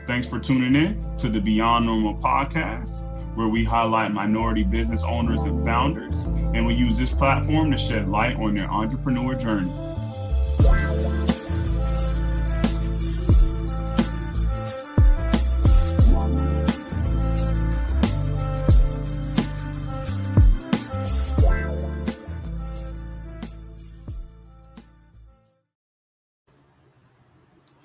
Thanks for tuning in to the Beyond Normal podcast, where we highlight minority business owners and founders, and we use this platform to shed light on their entrepreneur journey.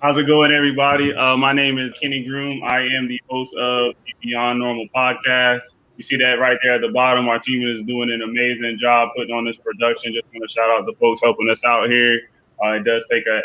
How's it going, everybody? My name is Kenny Groom. I am the host of the Beyond Normal podcast. You see that right there at the bottom. Our team is doing an amazing job putting on this production. Just want to shout out the folks helping us out here. It does take a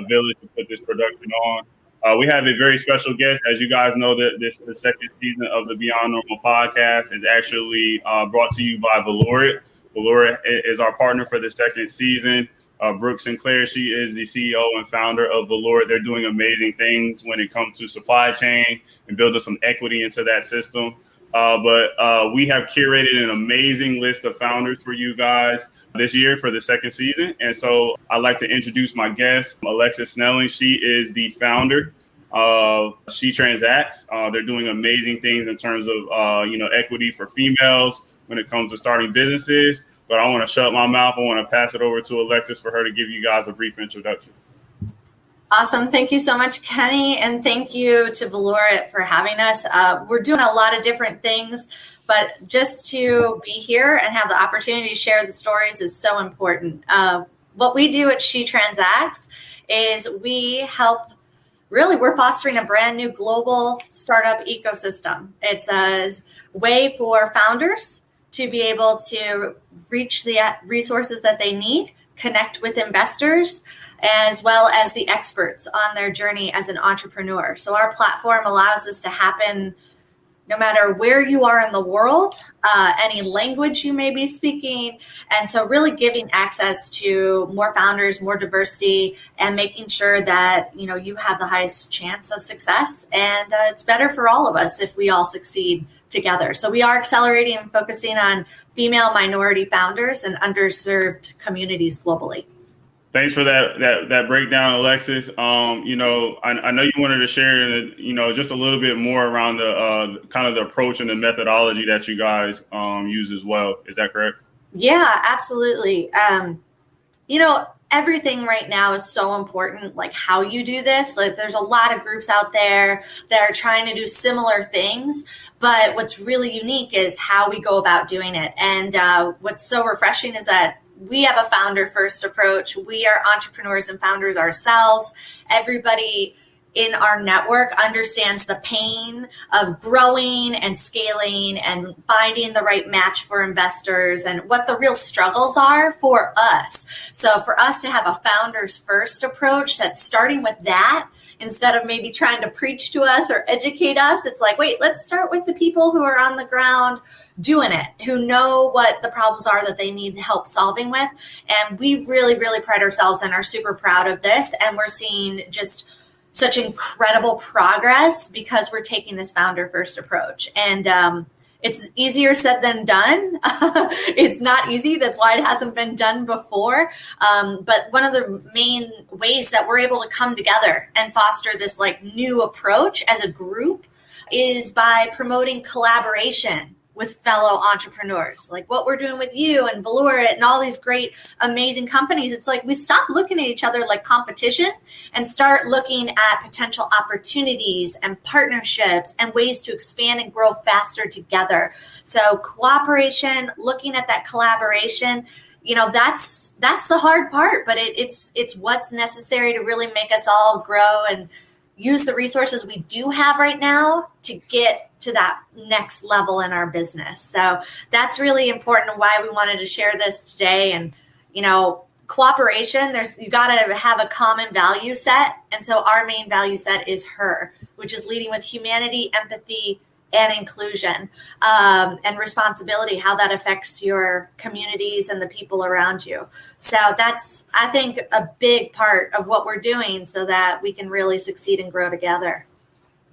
village to put this production on. We have a very special guest. As you guys know, that the second season of the Beyond Normal podcast is actually brought to you by Valorant. Valorant is our partner for the second season. Brooke Sinclair, she is the CEO and founder of Valorant. They're doing amazing things when it comes to supply chain and building some equity into that system. But we have curated an amazing list of founders for you guys this year for the second season. And so I'd like to introduce my guest, Alexis Snelling. She is the founder of SheTransacts. They're doing amazing things in terms of equity for females when it comes to starting businesses. But I want to shut my mouth. I want to pass it over to Alexis for her to give you guys a brief introduction. Awesome. Thank you so much, Kenny. And thank you to Valorant for having us. We're doing a lot of different things, but just to be here and have the opportunity to share the stories is so important. What we do at SheTransacts is we help. Really, we're fostering a brand new global startup ecosystem. It's a way for founders to be able to reach the resources that they need, connect with investors, as well as the experts on their journey as an entrepreneur. So our platform allows this to happen no matter where you are in the world, any language you may be speaking. And so really giving access to more founders, more diversity, and making sure that, you have the highest chance of success. And it's better for all of us if we all succeed together. So we are accelerating and focusing on female minority founders and underserved communities globally. Thanks for that breakdown, Alexis. I know you wanted to share, just a little bit more around the kind of the approach and the methodology that you guys use as well. Is that correct? Yeah, absolutely. Everything right now is so important, like how you do this. Like there's a lot of groups out there that are trying to do similar things, but what's really unique is how we go about doing it. And what's so refreshing is that we have a founder first approach. We are entrepreneurs and founders ourselves. Everybody in our network understands the pain of growing and scaling and finding the right match for investors and what the real struggles are for us. So for us to have a founders first approach that's starting with that, instead of maybe trying to preach to us or educate us, it's like, wait, let's start with the people who are on the ground doing it, who know what the problems are that they need help solving with. And we really, really pride ourselves and are super proud of this. And we're seeing just such incredible progress because we're taking this founder first approach. And it's easier said than done. It's not easy. That's why it hasn't been done before. But one of the main ways that we're able to come together and foster this new approach as a group is by promoting collaboration with fellow entrepreneurs, like what we're doing with you and Valorant and all these great, amazing companies. It's like we stop looking at each other like competition and start looking at potential opportunities and partnerships and ways to expand and grow faster together. So cooperation, looking at that collaboration, that's the hard part, but it's what's necessary to really make us all grow and use the resources we do have right now to get to that next level in our business. So that's really important and why we wanted to share this today. And, cooperation, you got to have a common value set. And so our main value set is HER, which is leading with humanity, empathy, and inclusion, and responsibility, how that affects your communities and the people around you. So that's, I think, a big part of what we're doing so that we can really succeed and grow together.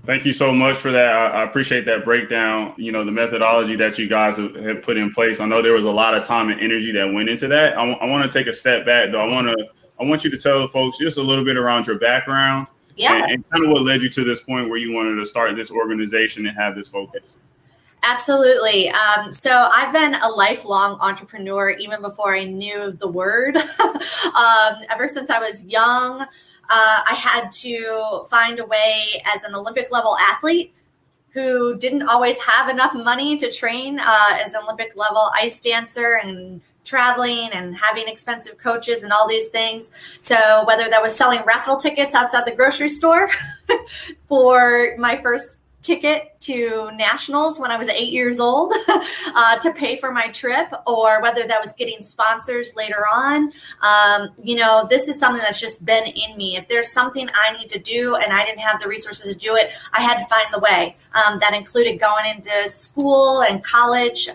Thank you so much for that. I appreciate that breakdown, the methodology that you guys have put in place. I know there was a lot of time and energy that went into that. I want to take a step back, though. I want you to tell folks just a little bit around your background Yeah. and kind of what led you to this point where you wanted to start this organization and have this focus. Absolutely. So I've been a lifelong entrepreneur even before I knew the word. Ever since I was young, I had to find a way as an Olympic level athlete who didn't always have enough money to train as an Olympic level ice dancer and traveling and having expensive coaches and all these things. So whether that was selling raffle tickets outside the grocery store for my first ticket to nationals when I was 8 years old to pay for my trip, or whether that was getting sponsors later on. This is something that's just been in me. If there's something I need to do and I didn't have the resources to do it, I had to find the way. That included going into school and college.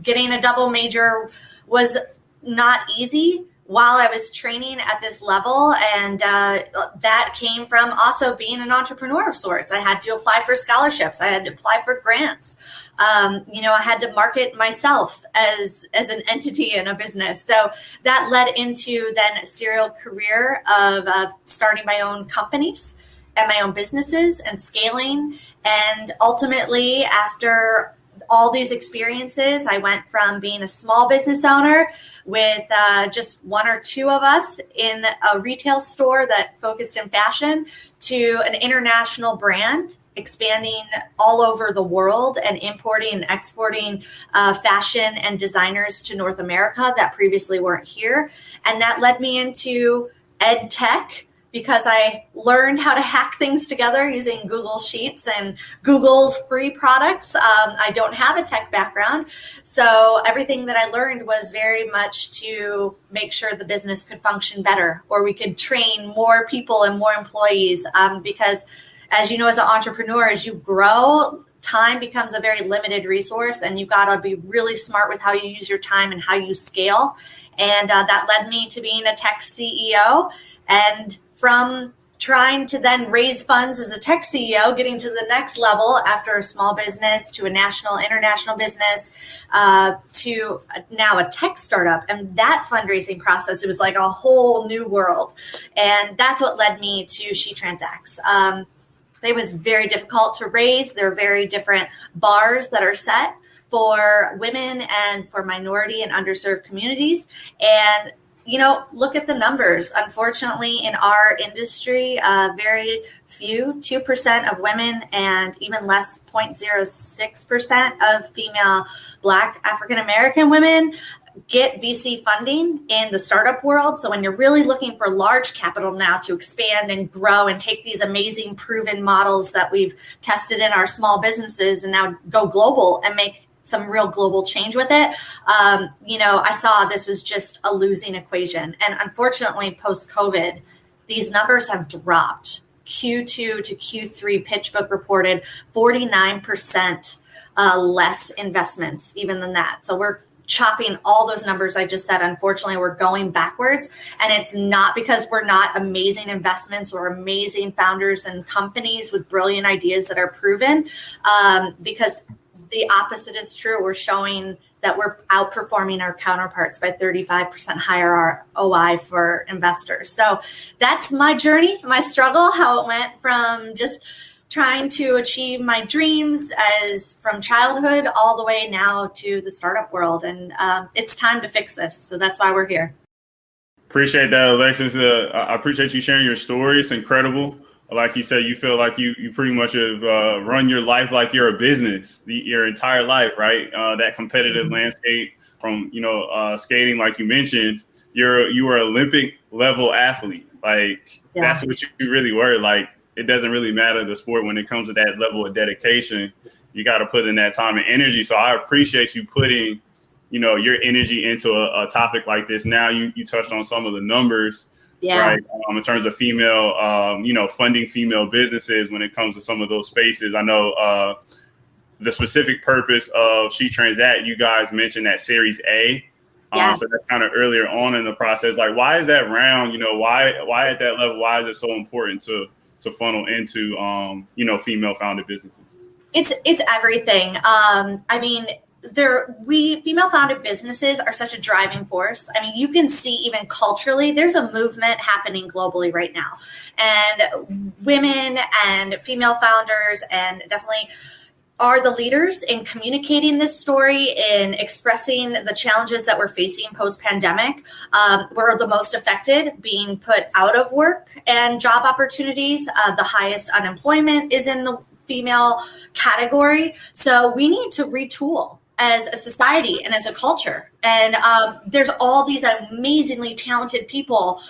Getting a double major was not easy while I was training at this level. And that came from also being an entrepreneur of sorts. I had to apply for scholarships. I had to apply for grants. I had to market myself as an entity in a business. So that led into then a serial career of starting my own companies and my own businesses and scaling. And ultimately, after all these experiences, I went from being a small business owner with just one or two of us in a retail store that focused in fashion to an international brand expanding all over the world and importing and exporting fashion and designers to North America that previously weren't here. And that led me into ed tech, because I learned how to hack things together using Google Sheets and Google's free products. I don't have a tech background, so everything that I learned was very much to make sure the business could function better, or we could train more people and more employees, because as you know, as an entrepreneur, as you grow, time becomes a very limited resource, and you've got to be really smart with how you use your time and how you scale. And that led me to being a tech CEO. And from trying to then raise funds as a tech CEO, getting to the next level after a small business to a national, international business, to now a tech startup. And that fundraising process, it was like a whole new world. And that's what led me to SheTransacts. It was very difficult to raise. There are very different bars that are set for women and for minority and underserved communities. And look at the numbers. Unfortunately, in our industry, very few, 2% of women and even less, 0.06% of female Black African-American women get VC funding in the startup world. So when you're really looking for large capital now to expand and grow and take these amazing proven models that we've tested in our small businesses and now go global and make some real global change with it. I saw this was just a losing equation. And unfortunately, post-COVID, these numbers have dropped. Q2 to Q3, PitchBook reported 49% less investments, even than that. So we're chopping all those numbers I just said. Unfortunately, we're going backwards. And it's not because we're not amazing investments or amazing founders and companies with brilliant ideas that are proven, because the opposite is true. We're showing that we're outperforming our counterparts by 35% higher ROI for investors. So that's my journey, my struggle, how it went from just trying to achieve my dreams as from childhood all the way now to the startup world. And it's time to fix this. So that's why we're here. Appreciate that, Alexis. I appreciate you sharing your story. It's incredible. Like you said, you feel like you pretty much have run your life like you're a business, your entire life, right? That competitive landscape from, skating, like you mentioned, you were an Olympic level athlete. Like, That's what you really were. Like, it doesn't really matter the sport when it comes to that level of dedication. You got to put in that time and energy. So I appreciate you putting, your energy into a topic like this. Now you touched on some of the numbers. Yeah. Right. In terms of female, funding female businesses when it comes to some of those spaces. I know the specific purpose of SheTransacts, you guys mentioned that Series A. So that's kind of earlier on in the process. Like, why is that round? Why at that level? Why is it so important to funnel into, female founded businesses? It's everything. female founded businesses are such a driving force. I mean, you can see even culturally, there's a movement happening globally right now, and women and female founders and definitely are the leaders in communicating this story, in expressing the challenges that we're facing post-pandemic. We're the most affected, being put out of work and job opportunities. The highest unemployment is in the female category. So we need to retool as a society and as a culture. And there's all these amazingly talented people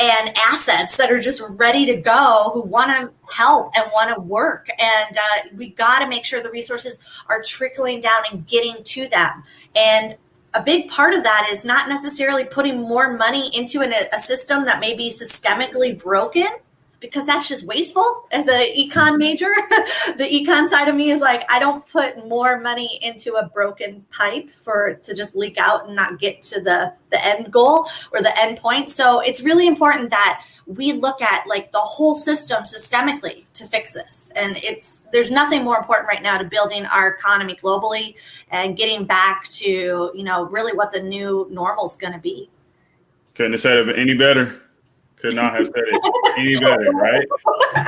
and assets that are just ready to go, who want to help and want to work. And we got to make sure the resources are trickling down and getting to them. And a big part of that is not necessarily putting more money into a system that may be systemically broken, because that's just wasteful. As an econ major, the econ side of me is like, I don't put more money into a broken pipe to just leak out and not get to the end goal or the end point. So it's really important that we look at like the whole system systemically to fix this. And there's nothing more important right now to building our economy globally and getting back to, really what the new normal is going to be. Couldn't have said it any better. Could not have said it any better, right?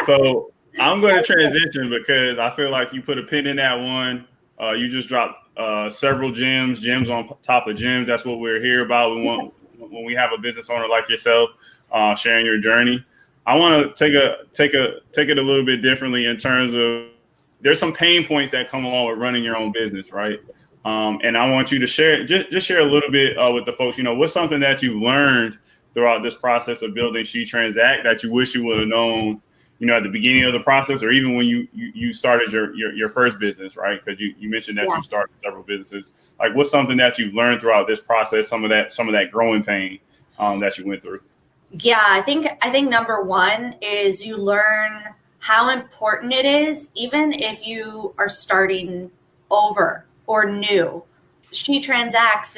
So I'm going to transition because I feel like you put a pin in that one. You just dropped several gems on top of gems. That's what we're here about. We want, when we have a business owner like yourself, sharing your journey. I want to take it a little bit differently in terms of, there's some pain points that come along with running your own business, right? And I want you to share a little bit with the folks. What's something that you've learned throughout this process of building SheTransact that you wish you would have known, at the beginning of the process, or even when you started your first business, right? Because you mentioned that you started several businesses. Like, what's something that you've learned throughout this process? Some of that growing pain that you went through. Yeah, I think number one is you learn how important it is, even if you are starting over or new. SheTransacts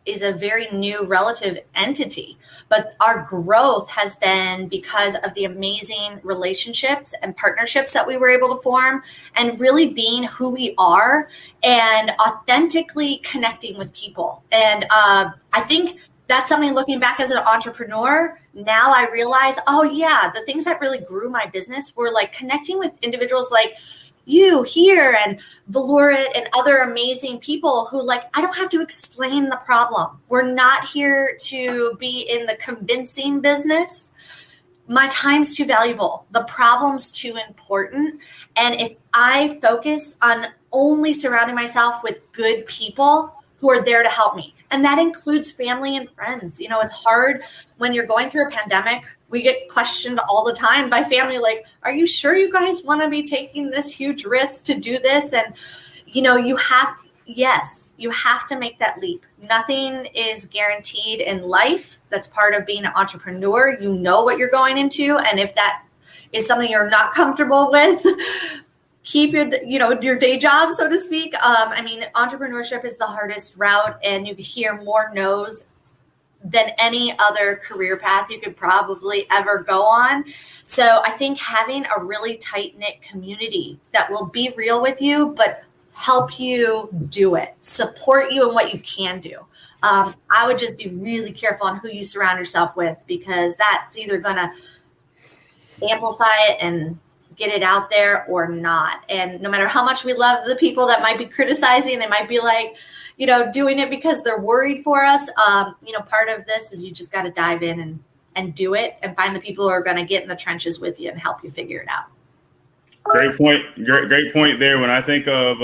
is a very new relative entity, but our growth has been because of the amazing relationships and partnerships that we were able to form, and really being who we are and authentically connecting with people. And I think that's something, looking back as an entrepreneur, now I realize, oh yeah, the things that really grew my business were like connecting with individuals like you here and Valurit and other amazing people who, like, I don't have to explain the problem. We're not here to be in the convincing business. My time's too valuable. The problem's too important. And if I focus on only surrounding myself with good people who are there to help me, and that includes family and friends. It's hard when you're going through a pandemic. We get questioned all the time by family, like, are you sure you guys want to be taking this huge risk to do this? And, you have to make that leap. Nothing is guaranteed in life. That's part of being an entrepreneur. You know what you're going into. And if that is something you're not comfortable with, keep your day job, so to speak. Entrepreneurship is the hardest route, and you hear more no's than any other career path you could probably ever go on. So I think having a really tight-knit community that will be real with you, but help you do it, support you in what you can do. I would just be really careful on who you surround yourself with, because that's either going to amplify it and get it out there or not. And no matter how much we love the people that might be criticizing, they might be like, doing it because they're worried for us. Part of this is you just got to dive in and do it, and find the people who are going to get in the trenches with you and help you figure it out. Great point. Great point there. When I think of,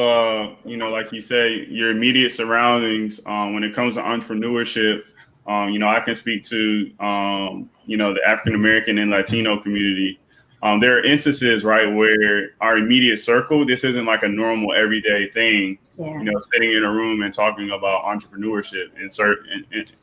like you say, your immediate surroundings, when it comes to entrepreneurship, I can speak to, the African-American and Latino community. There are instances, right, where our immediate circle, this isn't like a normal everyday thing, sitting in a room and talking about entrepreneurship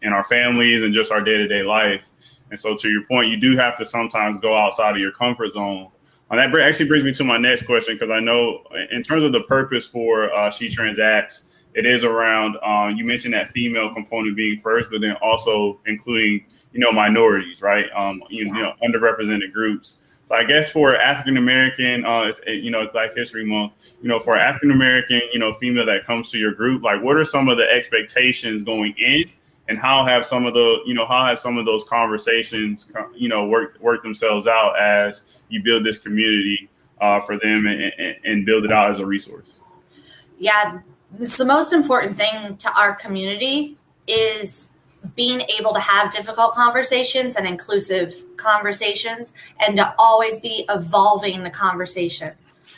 in our families and just our day-to-day life. And so, to your point, you do have to sometimes go outside of your comfort zone. That actually brings me to my next question, because I know in terms of the purpose for SheTransacts, it is around, you mentioned that female component being first, but then also including, minorities, right? Underrepresented groups. So I guess for African American, it's Black History Month. For African American, female that comes to your group, like what are some of the expectations going in, and how have some of those conversations, work themselves out as you build this community for them and build it out as a resource? Yeah, it's the most important thing to our community is being able to have difficult conversations and inclusive conversations, and to always be evolving the conversation.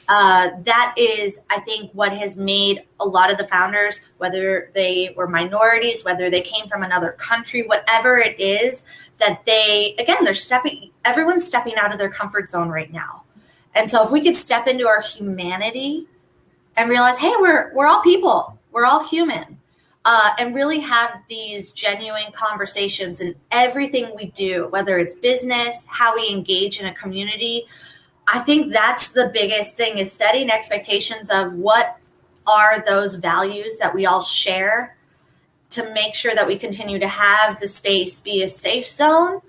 That is, I think, what has made a lot of the founders, whether they were minorities, whether they came from another country, whatever it is, that everyone's stepping out of their comfort zone right now. And so if we could step into our humanity and realize, hey, we're all people, we're all human, and really have these genuine conversations in everything we do, whether it's business, how we engage in a community. I think that's the biggest thing, is setting expectations of what are those values that we all share, to make sure that we continue to have the space be a safe zone,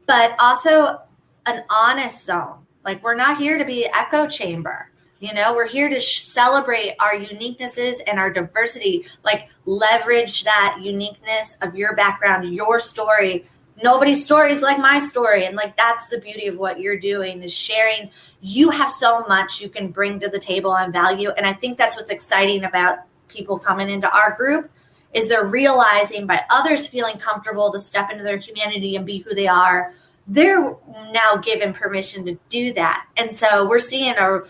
but also an honest zone. Like, we're not here to be an echo chamber. We're here to celebrate our uniquenesses and our diversity, like leverage that uniqueness of your background, your story. Nobody's story is like my story. And like, that's the beauty of what you're doing, is sharing. You have so much you can bring to the table and value. And I think that's what's exciting about people coming into our group, is they're realizing, by others feeling comfortable to step into their humanity and be who they are, they're now given permission to do that. And so we're seeing a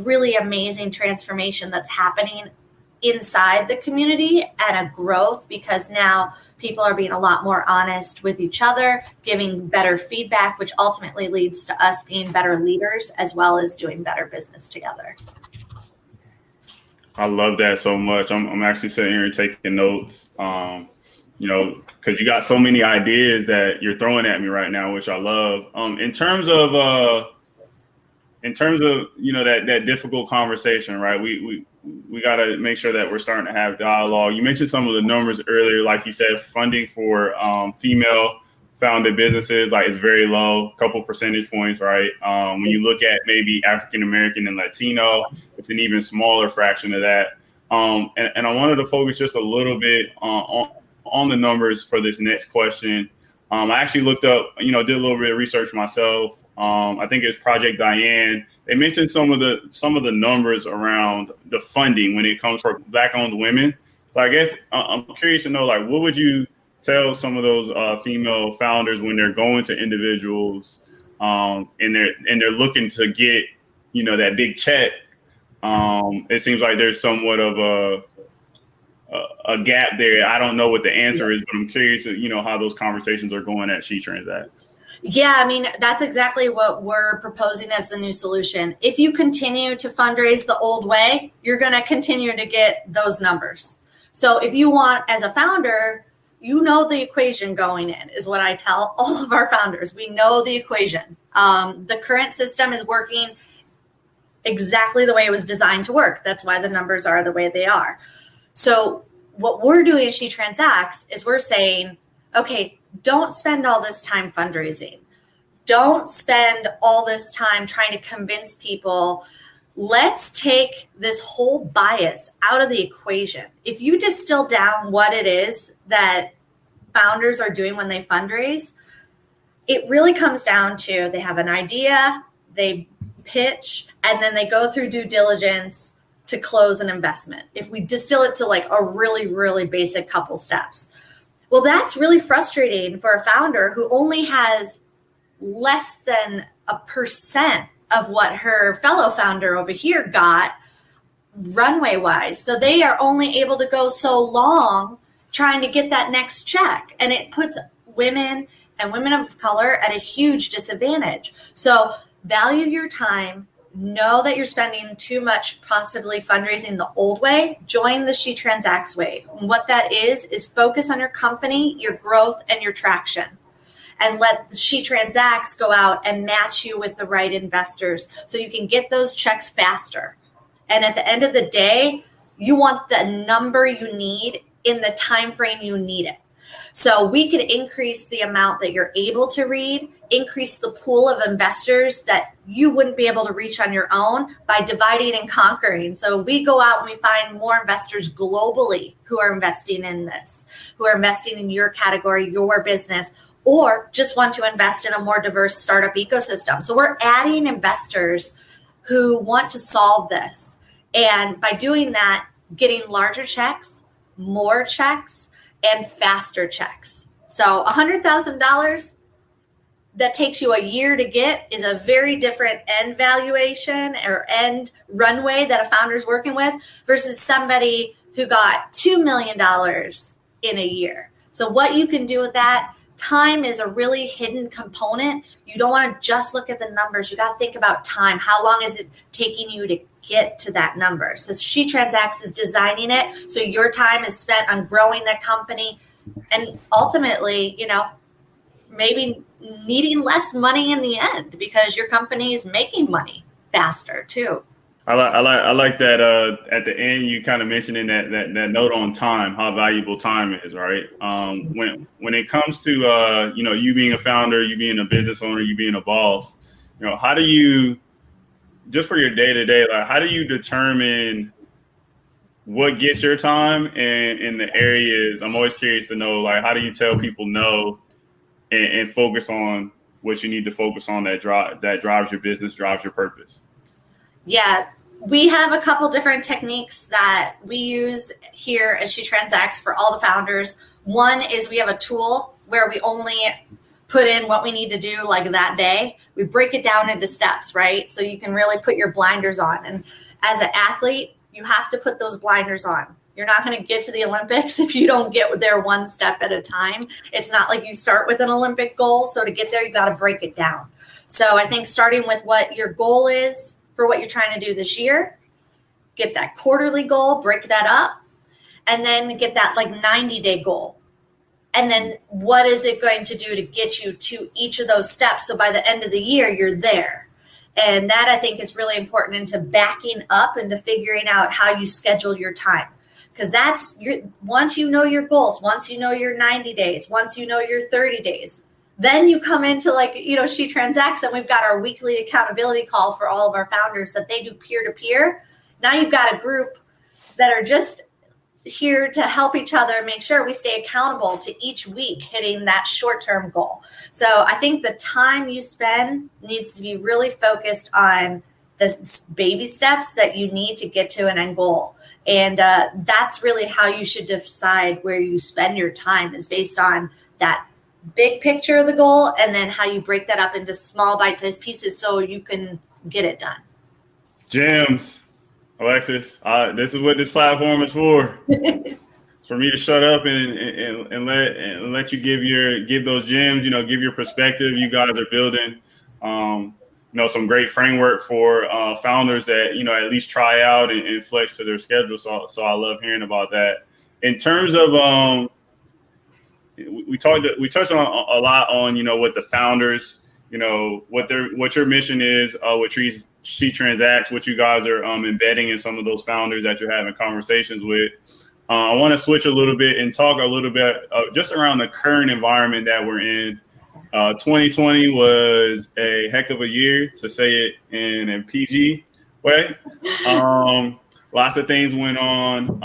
really amazing transformation that's happening inside the community, and a growth, because now people are being a lot more honest with each other, giving better feedback, which ultimately leads to us being better leaders, as well as doing better business together. I love that so much. I'm actually sitting here taking notes, because you got so many ideas that you're throwing at me right now, which I love. In terms of that difficult conversation, right? We got to make sure that we're starting to have dialogue. You mentioned some of the numbers earlier, like you said, funding for female founded businesses, like, it's very low, a couple percentage points, right? When you look at maybe African American and Latino, it's an even smaller fraction of that. And I wanted to focus just a little bit on the numbers for this next question. I actually looked up, did a little bit of research myself. I think it's Project Diane. They mentioned some of the numbers around the funding when it comes for Black-owned women. So I guess I'm curious to know, like, what would you tell some of those female founders when they're going to individuals and they're looking to get, that big check? It seems like there's somewhat of a gap there. I don't know what the answer is, but I'm curious, how those conversations are going at SheTransacts. Yeah, I mean, that's exactly what we're proposing as the new solution. If you continue to fundraise the old way, you're going to continue to get those numbers. So if you want, as a founder, the equation going in, is what I tell all of our founders. We know the equation. The current system is working exactly the way it was designed to work. That's why the numbers are the way they are. So what we're doing at SheTransacts is we're saying, okay, don't spend all this time fundraising. Don't spend all this time trying to convince people. Let's take this whole bias out of the equation. If you distill down what it is that founders are doing when they fundraise, it really comes down to, they have an idea, they pitch, and then they go through due diligence to close an investment. If we distill it to like a really, really basic couple steps. Well, that's really frustrating for a founder who only has less than 1% of what her fellow founder over here got runway wise. So they are only able to go so long trying to get that next check. And it puts women and women of color at a huge disadvantage. So value your time. Know that you're spending too much possibly fundraising the old way. Join the SheTransacts way. And what that is focus on your company, your growth, and your traction. And let SheTransacts go out and match you with the right investors so you can get those checks faster. And at the end of the day, you want the number you need in the time frame you need it. So we could increase the amount that you're able to read, increase the pool of investors that you wouldn't be able to reach on your own by dividing and conquering. So we go out and we find more investors globally who are investing in this, who are investing in your category, your business, or just want to invest in a more diverse startup ecosystem. So we're adding investors who want to solve this. And by doing that, getting larger checks, more checks, and faster checks. So $100,000 that takes you a year to get is a very different end valuation or end runway that a founder is working with versus somebody who got $2 million in a year. So what you can do with that, time is a really hidden component. You don't want to just look at the numbers. You got to think about time. How long is it taking you to get to that number? So SheTransacts is designing it so your time is spent on growing the company and ultimately, maybe needing less money in the end because your company is making money faster too. I like that at the end you kind of mentioning that note on time, how valuable time is, right? When it comes to you being a founder, you being a business owner, you being a boss, how do you, just for your day to day, like how do you determine what gets your time and in the areas? I'm always curious to know, like, how do you tell people no and focus on what you need to focus on that drives your business, drives your purpose? Yeah, we have a couple different techniques that we use here at SheTransacts for all the founders. One is we have a tool where we only put in what we need to do like that day. We break it down into steps, right? So you can really put your blinders on. And as an athlete, you have to put those blinders on. You're not going to get to the Olympics if you don't get there one step at a time. It's not like you start with an Olympic goal. So to get there, you got to break it down. So I think starting with what your goal is for what you're trying to do this year, get that quarterly goal, break that up, and then get that like 90-day goal. And then what is it going to do to get you to each of those steps? So by the end of the year, you're there. And that I think is really important into backing up and to figuring out how you schedule your time. Because once you know your goals, once you know your 90 days, once you know your 30 days, then you come into SheTransacts, and we've got our weekly accountability call for all of our founders that they do peer-to-peer. Now you've got a group that are just here to help each other make sure we stay accountable to each week hitting that short-term goal. So I think the time you spend needs to be really focused on the baby steps that you need to get to an end goal. And that's really how you should decide where you spend your time, is based on that big picture of the goal and then how you break that up into small bite-sized pieces so you can get it done. Gems, Alexis, this is what this platform is for. For me to shut up and let you give those gems, give your perspective. You guys are building some great framework for founders that at least try out and flex to their schedule. So I love hearing about that. In terms of we touched on a lot on what the founders, what your mission is, what SheTransacts, what you guys are embedding in some of those founders that you're having conversations with. I want to switch a little bit and talk a little bit just around the current environment that we're in. 2020 was a heck of a year, to say it in a PG way. Lots of things went on.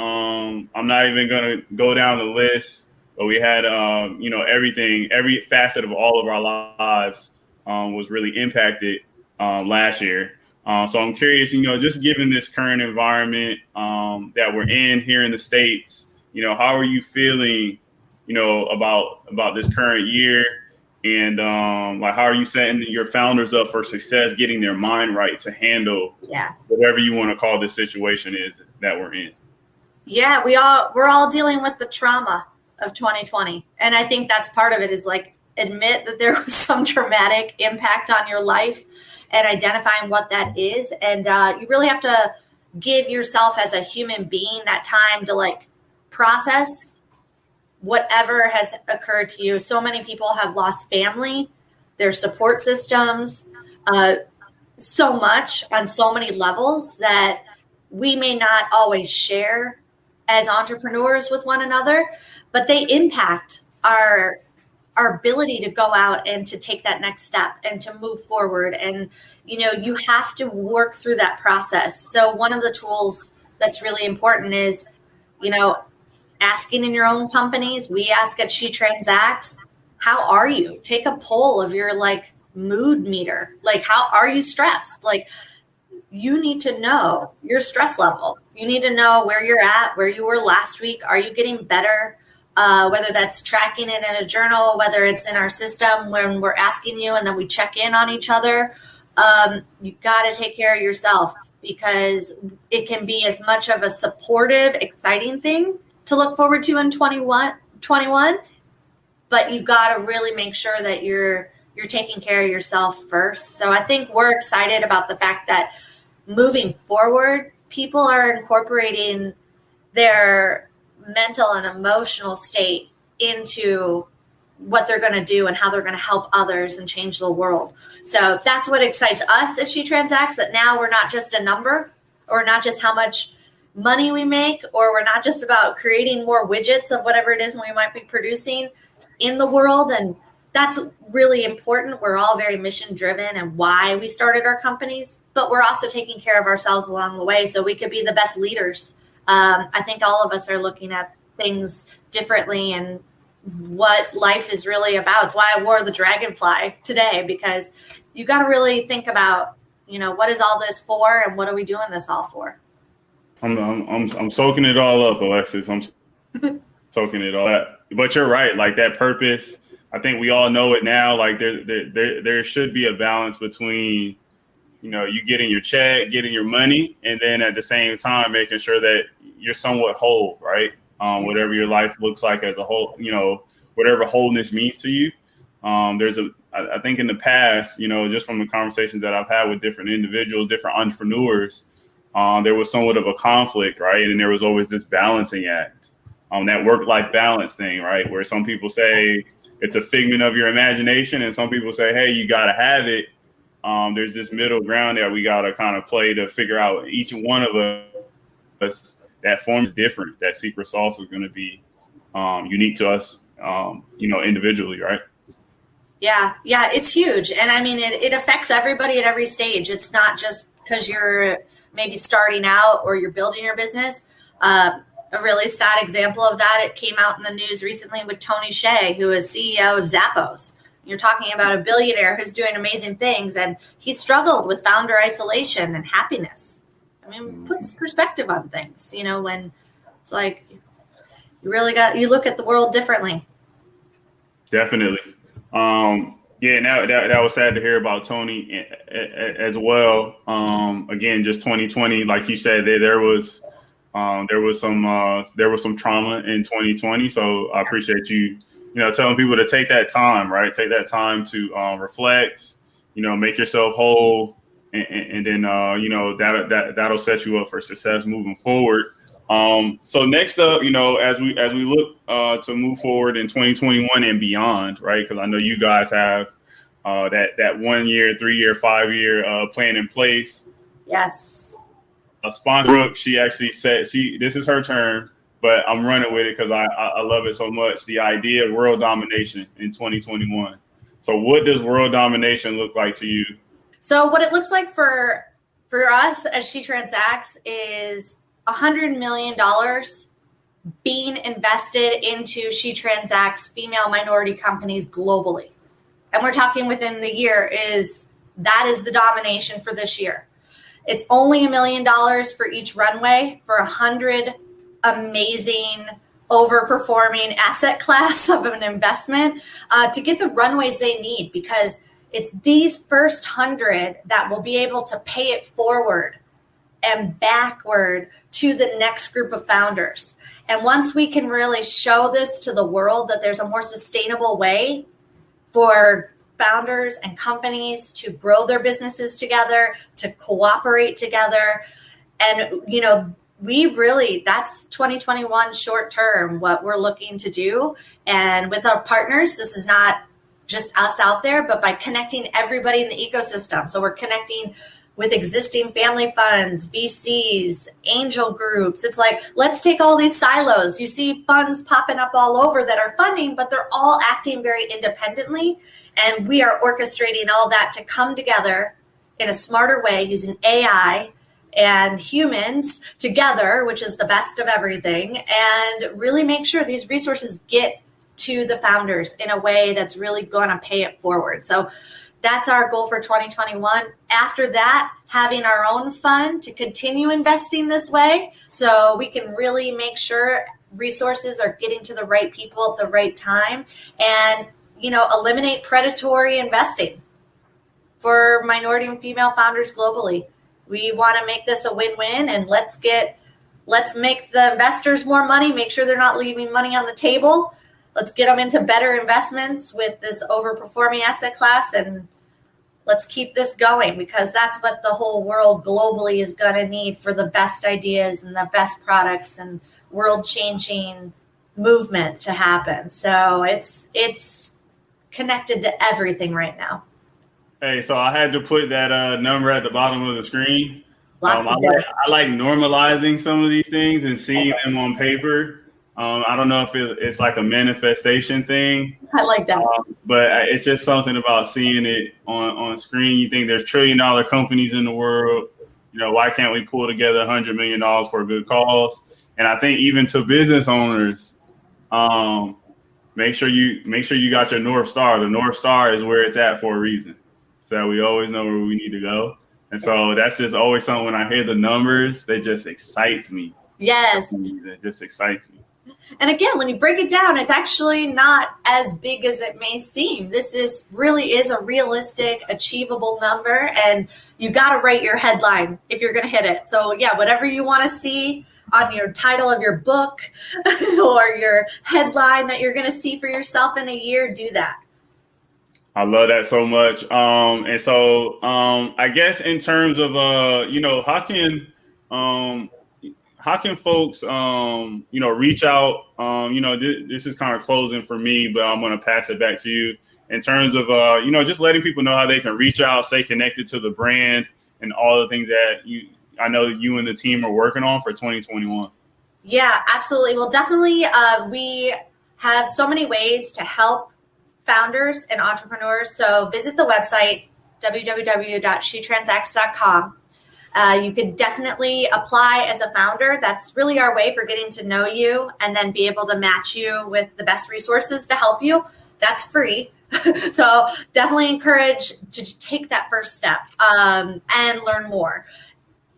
I'm not even going to go down the list. But we had, everything, every facet of all of our lives was really impacted last year. So I'm curious, just given this current environment that we're in here in the States, how are you feeling, about this current year? And how are you setting your founders up for success, getting their mind right to handle whatever you want to call this situation is that we're in? Yeah, we're all dealing with the trauma of 2020. And I think that's part of it, is admit that there was some traumatic impact on your life and identifying what that is. And you really have to give yourself as a human being that time to process whatever has occurred to you. So many people have lost family, their support systems, so much on so many levels that we may not always share as entrepreneurs with one another, but they impact our ability to go out and to take that next step and to move forward. And, you have to work through that process. So one of the tools that's really important is, asking in your own companies. We ask at SheTransacts, how are you? Take a poll of your mood meter. How are you stressed? You need to know your stress level. You need to know where you're at, where you were last week. Are you getting better? Whether that's tracking it in a journal, whether it's in our system when we're asking you and then we check in on each other. You got to take care of yourself, because it can be as much of a supportive, exciting thing to look forward to in 21, but you got to really make sure that you're taking care of yourself first. So I think we're excited about the fact that moving forward, people are incorporating their mental and emotional state into what they're going to do and how they're going to help others and change the world. So that's what excites us at SheTransacts, that now we're not just a number, or not just how much money we make, or we're not just about creating more widgets of whatever it is we might be producing in the world. And that's really important. We're all very mission driven and why we started our companies, but we're also taking care of ourselves along the way so we could be the best leaders. I think all of us are looking at things differently and what life is really about. It's why I wore the dragonfly today, because you got to really think about, what is all this for and what are we doing this all for? I'm soaking it all up, Alexis. I'm soaking it all up. But you're right. That purpose, I think we all know it now. There should be a balance between, you getting your check, getting your money, and then at the same time making sure that you're somewhat whole, right? Whatever your life looks like as a whole, whatever wholeness means to you. I think in the past, just from the conversations that I've had with different individuals, different entrepreneurs, there was somewhat of a conflict, right? And there was always this balancing act, that work-life balance thing, right? Where some people say it's a figment of your imagination, and some people say, hey, you got to have it. There's this middle ground that we got to kind of play to figure out each one of us. That form is different. That secret sauce is going to be unique to us, individually, right? Yeah, it's huge. And I mean, it affects everybody at every stage. It's not just because you're maybe starting out or you're building your business. A really sad example of that, it came out in the news recently with Tony Hsieh, who is CEO of Zappos. You're talking about a billionaire who's doing amazing things, and he struggled with founder isolation and happiness. I mean, puts perspective on things, when it's you look at the world differently. Definitely. That was sad to hear about Tony as well. Again, just 2020, like you said, there was some trauma in 2020. So I appreciate you, telling people to take that time, right? Take that time to reflect, make yourself whole. And then, that'll set you up for success moving forward. So next up, as we look to move forward in 2021 and beyond, right? Because I know you guys have that 1 year, 3 year, 5 year plan in place. Yes. A sponsor, Brooke, she actually said this is her term, but I'm running with it because I love it so much. The idea of world domination in 2021. So what does world domination look like to you? So what it looks like for us as SheTransacts is $100 million being invested into SheTransacts female minority companies globally. And we're talking within the year that is the domination for this year. It's only $1 million for each runway for 100 amazing overperforming asset class of an investment to get the runways they need, because it's these first 100 that will be able to pay it forward and backward to the next group of founders. And once we can really show this to the world that there's a more sustainable way for founders and companies to grow their businesses together, to cooperate together. And, that's 2021 short term, what we're looking to do. And with our partners, this is not just us out there, but by connecting everybody in the ecosystem. So we're connecting with existing family funds, VCs, angel groups. It's like, let's take all these silos. You see funds popping up all over that are funding, but they're all acting very independently. And we are orchestrating all that to come together in a smarter way using AI and humans together, which is the best of everything, and really make sure these resources get to the founders in a way that's really going to pay it forward. So that's our goal for 2021. After that, having our own fund to continue investing this way so we can really make sure resources are getting to the right people at the right time, and eliminate predatory investing for minority and female founders globally. We want to make this a win-win, and let's make the investors more money, make sure they're not leaving money on the table. Let's get them into better investments with this overperforming asset class, and let's keep this going, because that's what the whole world globally is going to need for the best ideas and the best products and world-changing movement to happen. So it's connected to everything right now. Hey, so I had to put that number at the bottom of the screen. I like normalizing some of these things and seeing them on paper. I don't know if it's like a manifestation thing. I like that. But it's just something about seeing it on screen. You think there's $1 trillion companies in the world. Why can't we pull together $100 million for a good cause? And I think even to business owners, make sure you got your North Star. The North Star is where it's at for a reason. So we always know where we need to go. And so that's just always something, when I hear the numbers, that just excites me. Yes. That just excites me. And again, when you break it down, it's actually not as big as it may seem. This really is a realistic, achievable number, and you got to write your headline if you're going to hit it. So yeah, whatever you want to see on your title of your book or your headline that you're going to see for yourself in a year, do that. I love that so much. And so I guess in terms of, how can folks, reach out? This is kind of closing for me, but I'm going to pass it back to you in terms of, just letting people know how they can reach out, stay connected to the brand and all the things that I know you and the team are working on for 2021. Yeah, absolutely. Well, definitely. We have so many ways to help founders and entrepreneurs. So visit the website, www.SheTransacts.com. You could definitely apply as a founder. That's really our way for getting to know you and then be able to match you with the best resources to help you. That's free. So definitely encourage to take that first step and learn more.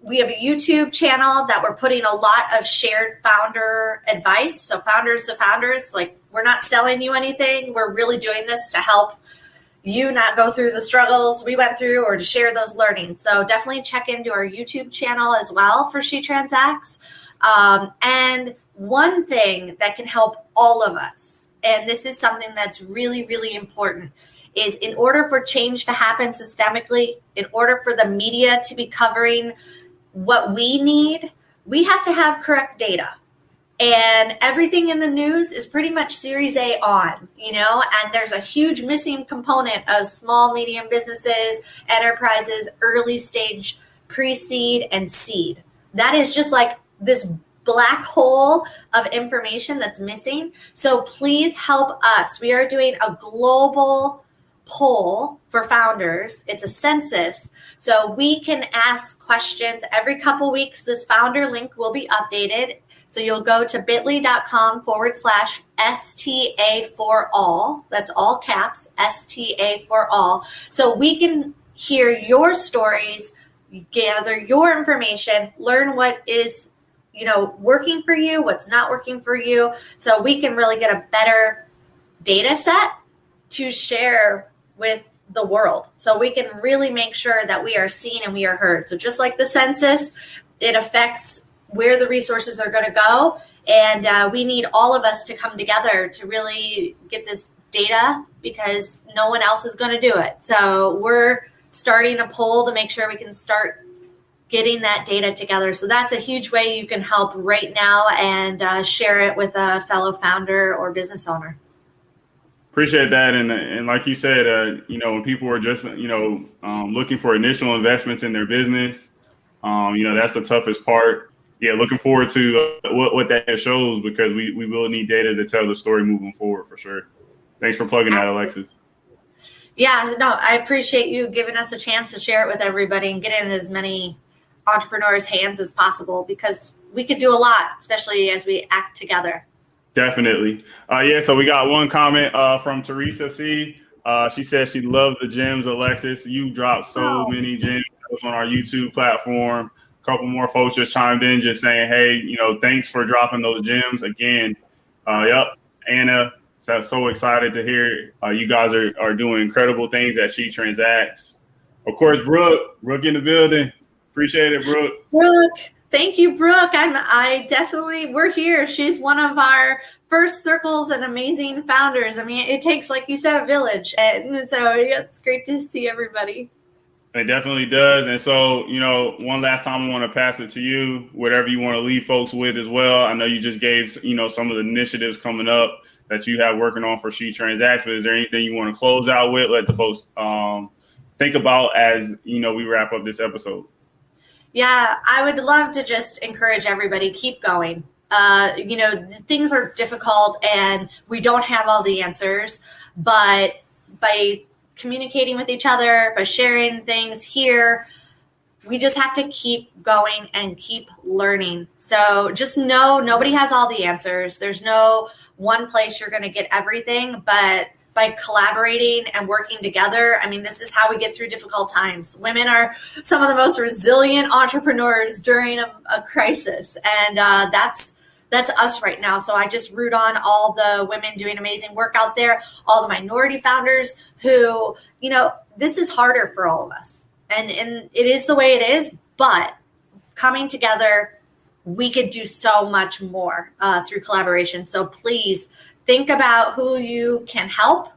We have a YouTube channel that we're putting a lot of shared founder advice. So founders to founders, like, we're not selling you anything. We're really doing this to help you not go through the struggles we went through, or to share those learnings. So definitely check into our YouTube channel as well for SheTransacts. And one thing that can help all of us, and this is something that's really, really important, is in order for change to happen systemically, in order for the media to be covering what we need, we have to have correct data. And everything in the news is pretty much Series A on, and there's a huge missing component of small, medium businesses, enterprises, early stage, pre-seed, and seed. That is just like this black hole of information that's missing. So please help us. We are doing a global poll for founders. It's a census. So we can ask questions every couple weeks. This founder link will be updated. So you'll go to bit.ly/STA for all. That's all caps, STA for all. So we can hear your stories, gather your information, learn what is, working for you, what's not working for you. So we can really get a better data set to share with the world. So we can really make sure that we are seen and we are heard. So just like the census, it affects where the resources are going to go. And we need all of us to come together to really get this data, because no one else is going to do it. So we're starting a poll to make sure we can start getting that data together. So that's a huge way you can help right now, and share it with a fellow founder or business owner. Appreciate that. And like you said, when people are just, looking for initial investments in their business, that's the toughest part. Yeah, looking forward to what that shows, because we will need data to tell the story moving forward for sure. Thanks for plugging that, Alexis. Yeah, no, I appreciate you giving us a chance to share it with everybody and get in as many entrepreneurs' hands as possible, because we could do a lot, especially as we act together. Definitely. So we got one comment from Teresa C. She says she loved the gems, Alexis. You dropped so many gems on our YouTube platform. A couple more folks just chimed in, just saying, hey, thanks for dropping those gems again. Anna, so excited to hear you guys are doing incredible things at SheTransacts. Of course, Brooke in the building. Appreciate it, Brooke. Thank you, Brooke. We're here. She's one of our first circles and amazing founders. I mean, it takes, like you said, a village. And so it's great to see everybody. It definitely does. And so, one last time I want to pass it to you, whatever you want to leave folks with as well. I know you just gave, some of the initiatives coming up that you have working on for SheTransacts, but is there anything you want to close out with? Let the folks think about as, we wrap up this episode. Yeah, I would love to just encourage everybody, keep going. Things are difficult and we don't have all the answers, but by communicating with each other, by sharing things here, we just have to keep going and keep learning. So just know nobody has all the answers. There's no one place you're going to get everything, but by collaborating and working together, this is how we get through difficult times. Women are some of the most resilient entrepreneurs during a crisis. And that's us right now. So I just root on all the women doing amazing work out there, all the minority founders who, this is harder for all of us. And it is the way it is, but coming together, we could do so much more through collaboration. So please think about who you can help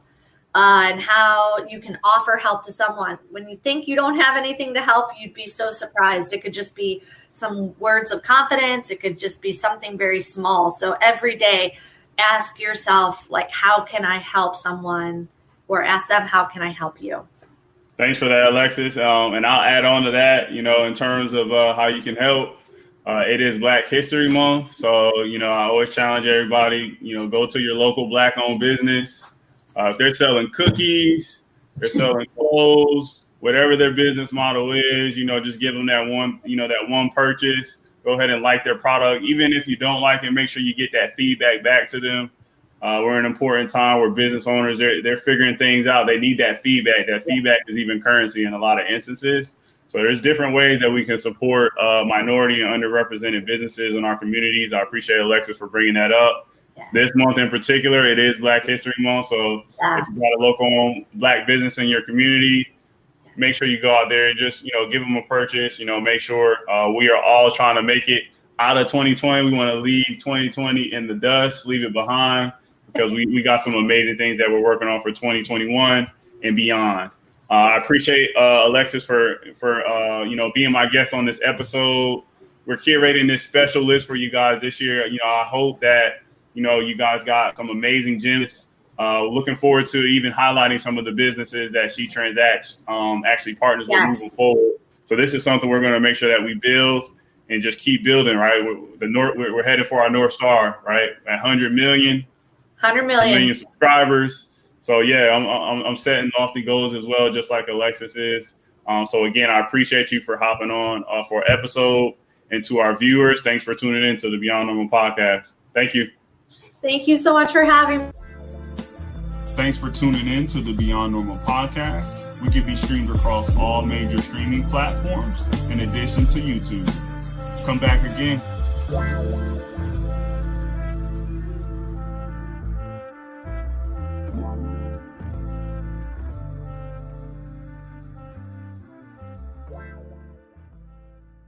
and how you can offer help to someone. When you think you don't have anything to help, you'd be so surprised. It could just be some words of confidence. It could just be something very small. So every day, ask yourself, how can I help someone? Or ask them, how can I help you? Thanks for that, Alexis. And I'll add on to that, in terms of how you can help. It is Black History Month. So, I always challenge everybody, go to your local Black-owned business. If they're selling cookies, they're selling clothes, whatever their business model is, just give them that one purchase. Go ahead and like their product. Even if you don't like it, make sure you get that feedback back to them. We're in an important time where business owners, they're figuring things out. They need that feedback. That feedback is even currency in a lot of instances. So there's different ways that we can support minority and underrepresented businesses in our communities. I appreciate Alexis for bringing that up. Yeah. This month in particular, it is Black History Month. So if you've got a local Black business in your community, make sure you go out there and just, give them a purchase, make sure we are all trying to make it out of 2020. We want to leave 2020 in the dust, leave it behind, because we got some amazing things that we're working on for 2021 and beyond. I appreciate Alexis for being my guest on this episode. We're curating this special list for you guys this year. I hope that you guys got some amazing gems. Looking forward to even highlighting some of the businesses that SheTransacts actually partners with moving forward. So this is something we're going to make sure that we build and just keep building. Right, we're headed for our North Star. Right, at 100 million subscribers. So I'm setting lofty goals as well, just like Alexis is. So again, I appreciate you for hopping on for an episode, and to our viewers, thanks for tuning in to the Beyond Normal podcast. Thank you. Thank you so much for having me. Thanks for tuning in to the Beyond Normal podcast. We can be streamed across all major streaming platforms in addition to YouTube. Come back again.